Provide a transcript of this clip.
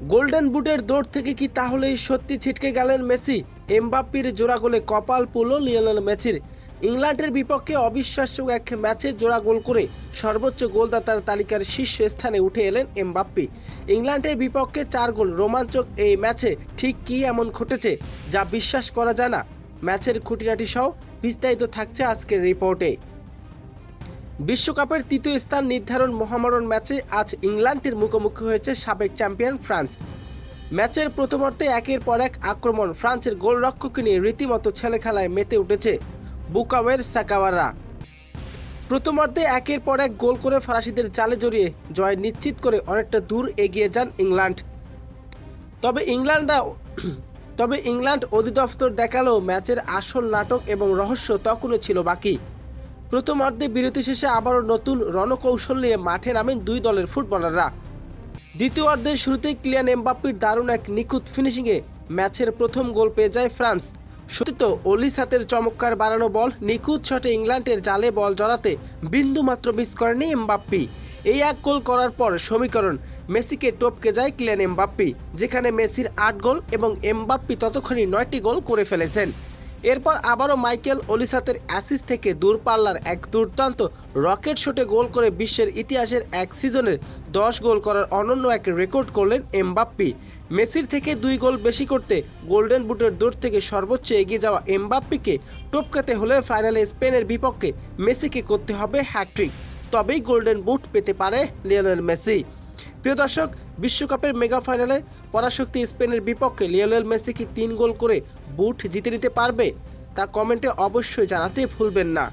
Golden বুটের দৌড় থেকে কি তাহলেই সত্যি ছিটকে গেলেন মেসি? এমবাপ্পির জোড়া গোলে কপাল পুরল লিওনেল মেসির। ইংল্যান্ডের বিপক্ষে অবিশ্বাস্য এক ম্যাচে জোড়া গোল করে সর্বোচ্চ গোলদাতার তালিকার শীর্ষ স্থানে উঠে এলেন এমবাপ্পি। ইংল্যান্ডের বিপক্ষে 4 গোল রোমাঞ্চক এই ম্যাচে ঠিক কী এমন ঘটেছে যা বিশ্বাস করা যায় না? ম্যাচের খুঁটিনাটি সহ বিস্তারিত থাকছে আজকের রিপোর্টে। বিশ্বকাপের তৃতীয় স্থান নির্ধারণ মহামরণ ম্যাচে আজ ইংল্যান্ডের মুখোমুখি হয়েছে সাবেক চ্যাম্পিয়ন ফ্রান্স। ম্যাচের প্রথমার্ধে একের পর এক আক্রমণ ফ্রান্সের গোলরক্ষককে নিয়ে রীতিমতো ছেলেখেলায় মেতে উঠেছে বুকাওয়ের সাকাওয়ারা। প্রথমার্ধে একের পর এক গোল করে ফরাসিদের জালে জড়িয়ে জয় নিশ্চিত করে অনেকটা দূর এগিয়ে যান ইংল্যান্ড। তবে ইংল্যান্ড অধিদপ্তর দেখালো ম্যাচের আসল নাটক এবং রহস্য তখনও ছিল বাকি। প্রথমার্ধে বিরতি শেষে আবারও নতুন রণকৌশল নিয়ে মাঠে নামেন দুই দলের ফুটবলাররা। দ্বিতীয়ার্ধের শুরুতেই কিলিয়ান এমবাপ্পির দারুণ এক নিখুঁত ফিনিশিংয়ে ম্যাচের প্রথম গোল পেয়ে যায় ফ্রান্স। সত্যি তো অলিসাতের চমৎকার বাড়ানো বল নিখুঁত শটে ইংল্যান্ডের জালে বল জড়াতে বিন্দুমাত্র মিস করেনি এমবাপ্পি। এই এক গোল করার পর সমীকরণ মেসিকে টপকে যায় কিলিয়ান এমবাপ্পি, যেখানে মেসির 8 গোল এবং এমবাপ্পি ততক্ষণই 9টি গোল করে ফেলেছেন। এরপর আবারও মাইকেল অলিসাতের অ্যাসিস্ট থেকে দূরপাল্লার এক দুর্দান্ত রকেট শটে গোল করে বিশ্বের ইতিহাসের এক সিজনের 10 গোল করার অনন্য এক রেকর্ড করলেন এমবাপ্পি। মেসির থেকে 2 গোল বেশি করতে গোল্ডেন বুটের দৌড় থেকে সর্বোচ্চ এগিয়ে যাওয়া এমবাপ্পিকে টপকাতে হলে ফাইনালে স্পেনের বিপক্ষে মেসিকে করতে হবে হ্যাট্রিক, তবেই গোল্ডেন বুট পেতে পারে লিওনেল মেসি। প্রিয় দর্শক, বিশ্বকাপের মেগা ফাইনালে পরাশক্তি স্পেনের বিপক্ষে লিওনেল মেসি কি 3 গোল করে বুট জিতে নিতে পারবে? তা কমেন্টে অবশ্যই জানাতে ভুলবেন না।